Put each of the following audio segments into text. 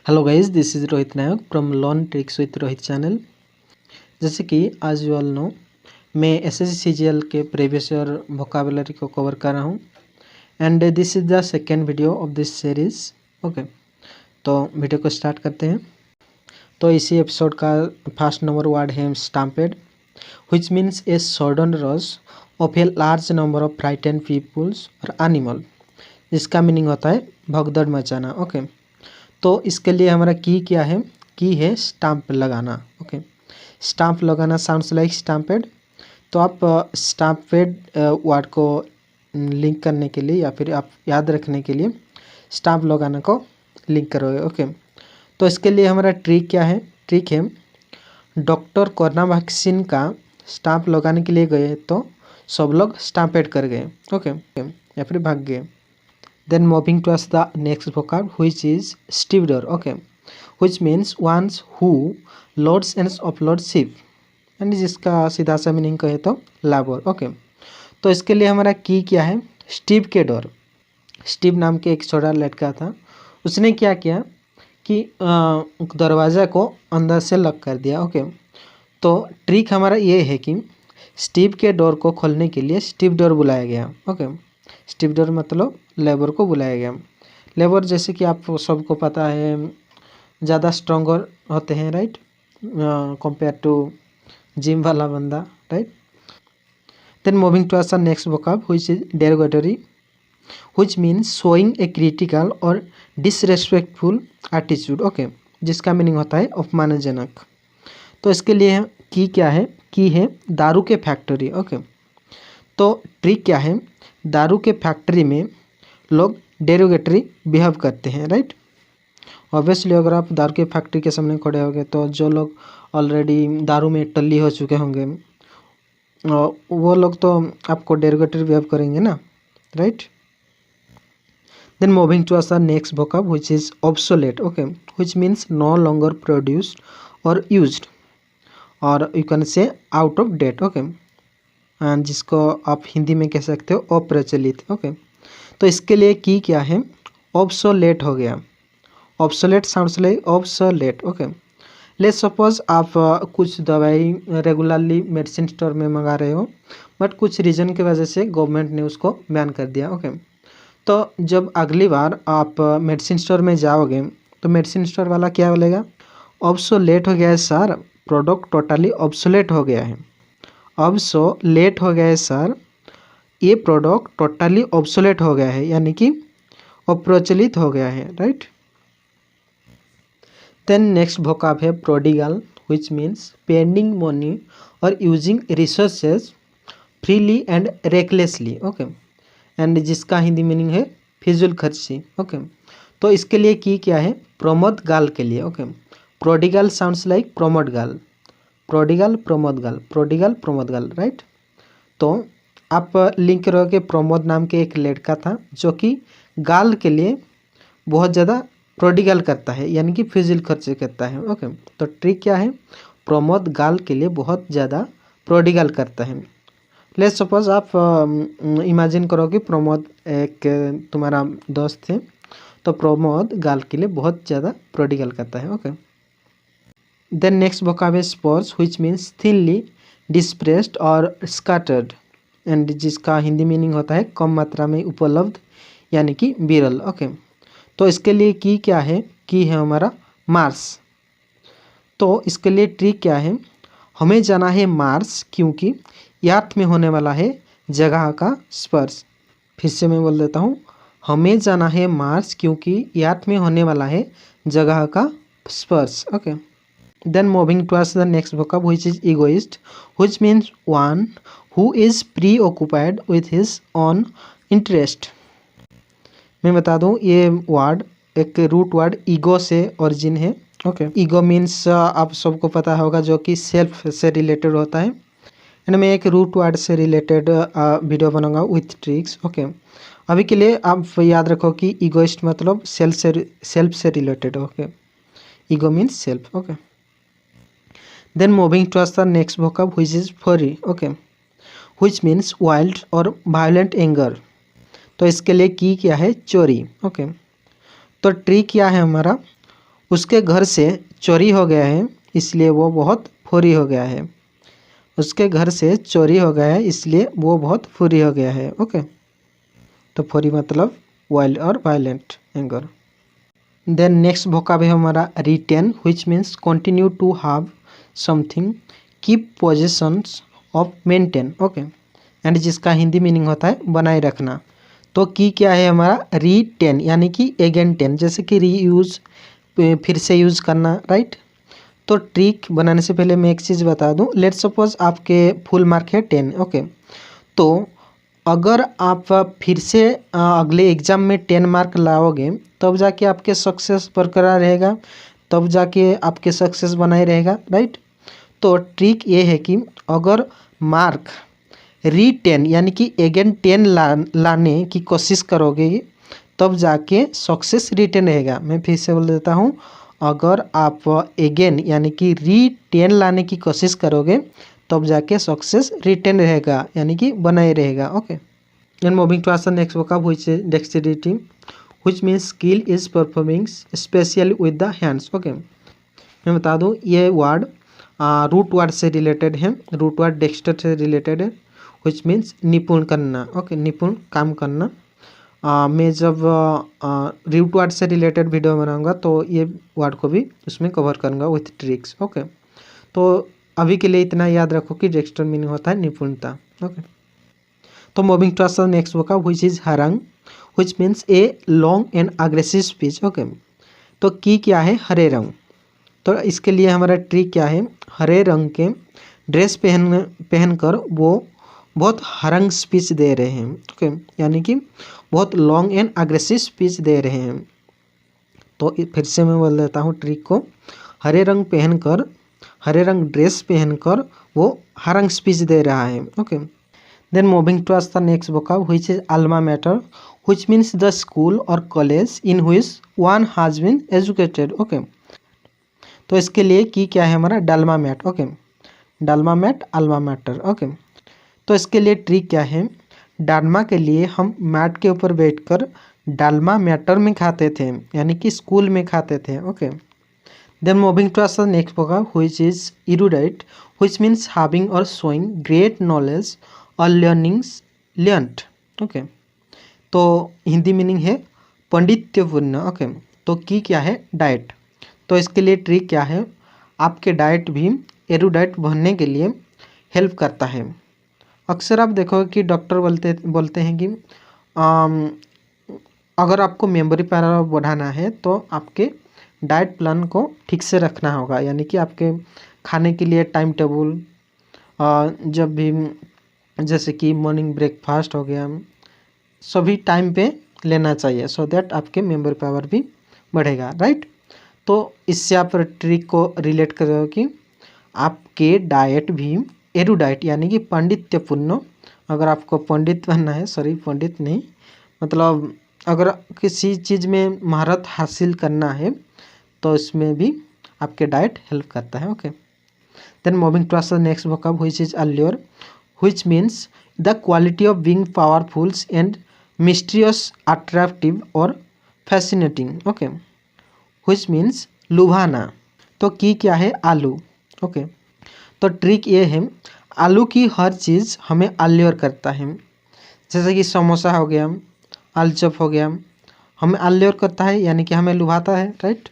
Hello guys, this is Rohit Nayak from learn tricks with Rohit channel. जैसे कि आज यू ऑल नो, मैं एसएससी सीजीएल के प्रीवियस ईयर वोकाबुलरी को कवर कर रहा हूँ and this is the second video of this series. Okay, तो वीडियो को स्टार्ट करते हैं। तो इसी एपिसोड का फर्स्ट नंबर वर्ड है stampede, which means a sudden rush of a large number of frightened peoples और एनिमल। इसका मीनिंग होता है भगदड़ मचाना। ओके, तो इसके लिए हमारा की क्या है? की है स्टाम्प लगाना। ओके, स्टाम्प लगाना साउंड्स लाइक स्टाम्पेड। तो आप स्टाम्पेड वर्ड को लिंक करने के लिए या फिर आप याद रखने के लिए स्टाम्प लगाना को लिंक करोगे। ओके, तो इसके लिए हमारा ट्रिक क्या है? ट्रिक है डॉक्टर कोरोना वैक्सीन का स्टाम्प लगाने के लिए गए तो सब लोग स्टाम्पेड कर गए। ओके, या फिर भाग गए। Then moving towards the next vocab, which is stevedore. Okay, which means ones who loads and offloads ship, and जिसका सीधा सा मीनिंग कहे तो लाबर। ओके, तो इसके लिए हमारा की क्या है? स्टीव के डोर। स्टीव नाम के एक छोटा लड़का था, उसने क्या किया कि दरवाज़ा को अंदर से लॉक कर दिया। ओके, तो ट्रिक हमारा ये है कि स्टीव के डोर को खोलने के लिए स्टीव डोर बुलाया गया। ओके, स्टीव डोर मतलब लेबर को बुलाया गया। लेबर जैसे कि आप सबको पता है ज़्यादा स्ट्रॉन्गर होते हैं, राइट, कंपेयर टू जिम वाला बंदा, right. Then moving to the next vocab which is derogatory, which means showing a critical और डिसरेस्पेक्टफुल एटीट्यूड। ओके, जिसका मीनिंग होता है अपमानजनक। तो इसके लिए की क्या है? की है दारू के फैक्ट्री। ओके, तो ट्रिक क्या है? दारू के फैक्ट्री में लोग डेरोगेटरी बिहेव करते हैं, राइट। ऑब्वियसली अगर आप दारू के फैक्ट्री के सामने खड़े होंगे तो जो लोग ऑलरेडी दारू में टल्ली हो चुके होंगे वो लोग तो आपको डेरोगेटरी बिहेव करेंगे ना, right. Then moving to the next vocab which is obsolete. Okay, which means no longer produced और यूज्ड, और you can say out of date. Okay, and जिसको आप हिंदी में कह सकते हो अप्रचलित। ओके, तो इसके लिए की क्या है? ऑब्सोलेट हो गया। Obsolete sounds like obsolete. Okay, let's suppose आप कुछ दवाई रेगुलरली मेडिसिन स्टोर में मंगा रहे हो, बट कुछ रीज़न की वजह से गवर्नमेंट ने उसको बैन कर दिया। ओके, तो जब अगली बार आप मेडिसिन स्टोर में जाओगे तो मेडिसिन स्टोर वाला क्या बोलेगा? ऑब्सोलेट हो गया है सर, प्रोडक्ट टोटली ऑब्सोलेट हो गया है। ऑब्सोलेट हो गया है सर, ये प्रोडक्ट टोटली ऑब्सोलेट हो गया है, यानी कि अप्रचलित हो गया है, राइट। देन नेक्स्ट वोकैब है prodigal, which means spending money और using resources freely and recklessly. Okay, and जिसका हिंदी मीनिंग है फिजूल खर्ची। ओके, तो इसके लिए की क्या है? प्रमोद गाल के लिए। Okay, prodigal sounds like Pramod गाल, प्रोडिगल प्रमोद गाल, प्रोडिगल प्रमोद गाल, राइट। तो आप लिंक करोगे प्रमोद नाम के एक लड़का था जो कि गाल के लिए बहुत ज़्यादा प्रोडिगल करता है, यानी कि फिजूल खर्च करता है। ओके, तो ट्रिक क्या है? प्रमोद गाल के लिए बहुत ज़्यादा प्रोडिगल करता है। लेट्स सपोज आप इमेजिन करो कि प्रमोद एक तुम्हारा दोस्त है, तो प्रमोद गाल के लिए बहुत ज़्यादा प्रोडिगल करता है। Okay, then next vocab is sparse, which means thinly dispersed और स्कैटर्ड, एंड जिसका हिंदी मीनिंग होता है कम मात्रा में उपलब्ध, यानी कि विरल। ओके, तो इसके लिए की क्या है? की है हमारा मार्स। तो इसके लिए ट्रिक क्या है? हमें जाना है मार्स क्योंकि अर्थ में होने वाला है जगह का स्पर्श। फिर से मैं बोल देता हूँ, हमें जाना है मार्स क्योंकि अर्थ में होने वाला है जगह का स्पर्श। Okay, then moving towards the next vocab which is egoist, which means one who is preoccupied with his own interest. मैं बता दूं, ये वर्ड एक रूट वर्ड ईगो से ओरिजिन है। ओके, ईगो मीन्स आप सबको पता होगा जो कि सेल्फ से रिलेटेड होता है, एंड मैं एक रूट वर्ड से रिलेटेड वीडियो बनाऊंगा विथ ट्रिक्स। ओके, अभी के लिए आप याद रखो कि ईगोइस्ट मतलब सेल्फ से related. Okay, ego means self. Okay, then moving to the next vocab which is fury. Okay, which means wild और वायलेंट एंगर। तो इसके लिए की क्या है? चोरी। ओके, तो ट्रिक क्या है हमारा? उसके घर से चोरी हो गया है इसलिए वो बहुत फुरी हो गया है। उसके घर से चोरी हो गया है इसलिए वो बहुत फुरी हो गया है। ओके, तो फुरी मतलब वाइल्ड और violent, anger. Then next vocab है हमारा retain, which means continue to have something, keep possessions of, maintain. Okay, and जिसका हिंदी मीनिंग होता है बनाए रखना। तो की क्या है हमारा रीटेन यानी कि अगेन टेन, जैसे कि रीयूज फिर से यूज़ करना, राइट। तो ट्रिक बनाने से पहले मैं एक चीज़ बता दूं, लेट सपोज आपके फुल मार्क है 10। ओके, तो अगर आप फिर से अगले एग्ज़ाम में 10 मार्क लाओगे तब जाके आपके सक्सेस बरकरार रहेगा, तब जाके आपके सक्सेस बनाए रहेगा, राइट। तो ट्रिक ये है कि अगर मार्क री10 यानी कि अगेन 10 लाने की कोशिश करोगे तब जाके सक्सेस रिटेन रहेगा। मैं फिर से बोल देता हूँ, अगर आप अगेन यानी कि री10 लाने की कोशिश करोगे तब जाके सक्सेस रिटेन रहेगा यानी कि बनाए रहेगा। Okay, then moving to answer next vocab which is dexterity, which means skill is performing specially with the hands. Okay, मैं बता दूँ ये वर्ड रूट वर्ड से रिलेटेड है, रूट वर्ड डेक्स्टर से रिलेटेड है, व्हिच मीन्स निपुण करना। ओके, निपुण काम करना। मैं जब रूट वर्ड से रिलेटेड वीडियो बनाऊंगा तो ये वर्ड को भी उसमें कवर करूंगा विथ ट्रिक्स। ओके, तो अभी के लिए इतना याद रखो कि डेक्स्टर मीनिंग होता है निपुणता। ओके, तो moving to answer next vocab which is harangue, which means a long and aggressive speech. Okay, तो की क्या है हरे रंग। तो इसके लिए हमारा ट्रिक क्या है, हरे रंग के ड्रेस पहनकर वो बहुत हरंग स्पीच दे रहे हैं। ओके, यानी कि बहुत लॉन्ग एंड अग्रेसिव स्पीच दे रहे हैं। तो फिर से मैं बोल देता हूँ ट्रिक को, हरे रंग ड्रेस पहनकर वो हरंग स्पीच दे रहा है। Okay, then moving to the next vocab which is alma mater, which means the school और college in which one has been educated. Okay, तो इसके लिए की क्या है हमारा डालमा मैट। ओके, डालमा मैट अल्मा मैटर। ओके, तो इसके लिए ट्रिक क्या है, डालमा के लिए हम मैट के ऊपर बैठकर डालमा मैटर में खाते थे यानी कि स्कूल में खाते थे। Okay, then moving to answer next vocab which is erudite, which means having और शोइंग ग्रेट नॉलेज और लर्निंग्स लर्नड। ओके, तो हिंदी मीनिंग है पंडित्यपूर्ण। ओके, तो की क्या है डाइट। तो इसके लिए ट्रिक क्या है, आपके डाइट भी एरुडाइट बनने के लिए हेल्प करता है। अक्सर आप देखोगे कि डॉक्टर बोलते हैं कि अगर आपको मेमोरी पावर बढ़ाना है तो आपके डाइट प्लान को ठीक से रखना होगा, यानी कि आपके खाने के लिए टाइम टेबल, जब भी जैसे कि मॉर्निंग ब्रेकफास्ट हो गया, सभी टाइम पे लेना चाहिए, सो दैट आपके मेमोरी पावर भी बढ़ेगा, राइट। तो इससे आप ट्रिक को रिलेट करो कि आपके डाइट भी एरुडाइट यानी कि पांडित्यपूर्ण, अगर आपको पंडित बनना है, सॉरी पंडित नहीं, मतलब अगर किसी चीज़ में महारत हासिल करना है तो इसमें भी आपके डाइट हेल्प करता है। Okay, then moving to answer next vocab which is allure, which means the quality of being powerful and mysterious, attractive और फैसिनेटिंग। ओके, व्हिच मीन्स लुभाना। तो की क्या है आलू। ओके, तो ट्रिक ये है, आलू की हर चीज़ हमें अल्योर करता है, जैसे कि समोसा हो गया, आलू चॉप हो गया, हमें अल्योर करता है यानी कि हमें लुभाता है, right.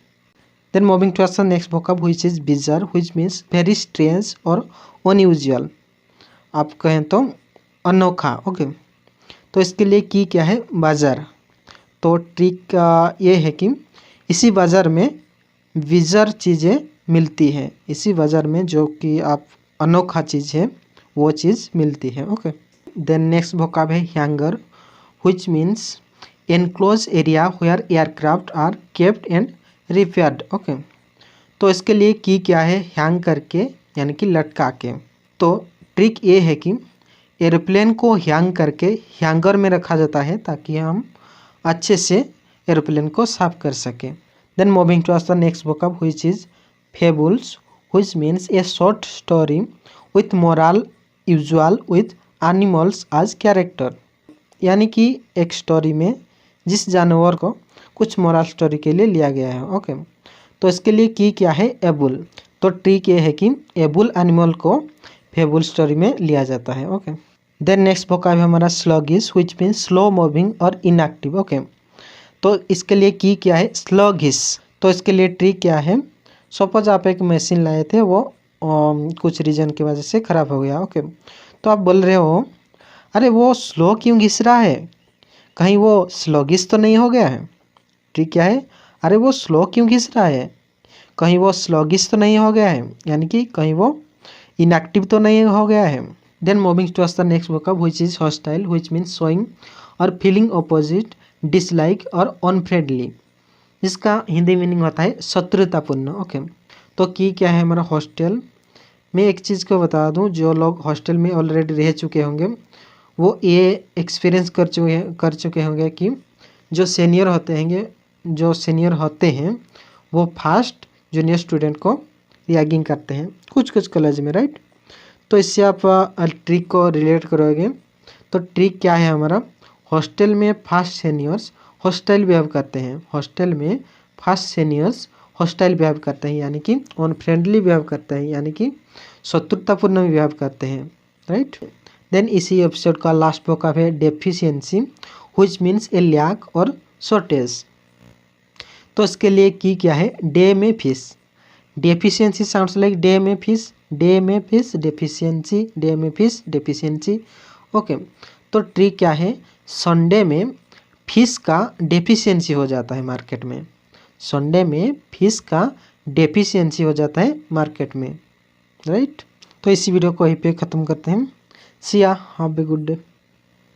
Then moving to answer next vocab which is bizarre, which means very strange और अनयूजुअल, आप कहें तो अनोखा। ओके, तो इसके लिए की क्या है बाजार। तो ट्रिक ये है कि इसी बाज़ार में विज़र चीज़ें मिलती हैं, इसी बाज़ार में जो कि आप अनोखा चीज़ है वो चीज़ मिलती है। ओके, देन नेक्स्ट वोकैब है hangar, which means enclose area where aircraft are kept and repaired. Okay, तो इसके लिए की क्या है हैंग करके यानी कि लटका के। तो ट्रिक ये है कि एरोप्लेन को हैंग करके हैंगर में रखा जाता है ताकि हम अच्छे से एरोप्लेन को साफ कर सकें। Then moving to answer next vocab which is fables, which means a short story with moral usual with animals as character, यानी कि एक स्टोरी में जिस जानवर को कुछ मोरल स्टोरी के लिए लिया गया है। ओके, तो इसके लिए की क्या है, एबुल। तो ट्रिक ये है कि एबुल एनिमल को फेबुल स्टोरी में लिया जाता है। ओके, देन नेक्स्ट वोकैब है हमारा sluggish, which means slow moving और इनएक्टिव। ओके, तो इसके लिए की क्या है, स्लगिश। तो इसके लिए ट्रिक क्या है, सपोज आप एक मशीन लाए थे, वो कुछ रीजन की वजह से ख़राब हो गया। ओके, तो आप बोल रहे हो अरे वो स्लो क्यों घिस रहा है, कहीं वो स्लोगिश तो नहीं हो गया है। ट्रिक क्या है, अरे वो स्लो क्यों घिस रहा है, कहीं वो स्लोगिश तो नहीं हो गया है, यानी कि कहीं वो इनएक्टिव तो नहीं हो गया है। Then moving towards the next workup which is hostile, which means showing और फीलिंग अपोजिट, डिसलाइक और अनफ्रेंडली। इसका हिंदी मीनिंग होता है शत्रुतापूर्ण। ओके, तो की क्या है हमारा हॉस्टल। मैं एक चीज़ को बता दूं, जो लोग हॉस्टल में ऑलरेडी रह चुके होंगे वो ये एक्सपीरियंस कर चुके होंगे कि जो सीनियर होते हैं वो फास्ट जूनियर स्टूडेंट को रैगिंग करते हैं कुछ कॉलेज में, राइट। तो इससे आप ट्रिक को रिलेट करोगे। तो ट्रिक क्या है हमारा, हॉस्टल में फास्ट सीनियर्स हॉस्टाइल बिहेव करते हैं, हॉस्टल में फास्ट सीनियर्स हॉस्टाइल बिहेव करते हैं, यानी कि अनफ्रेंडली बिहेव करते हैं, यानी कि शत्रुतापूर्ण बिहेव करते हैं, राइट। देन इसी एपिसोड का लास्ट वोकैब है deficiency, which means a lack और शॉर्टेज। तो इसके लिए की क्या है, डे में fish. Deficiency sounds like day में फिश, डे में फिश, डेफिशिएंसी, डे में फिश, डेफिशिएंसी। ओके, तो ट्रिक क्या है, संडे में फिश का डेफिशिएंसी हो जाता है मार्केट में, संडे में फिश का डेफिशिएंसी हो जाता है मार्केट में, राइट। तो इसी वीडियो को यहीं पे ख़त्म करते हैं। सी या, हैव ए गुड डे।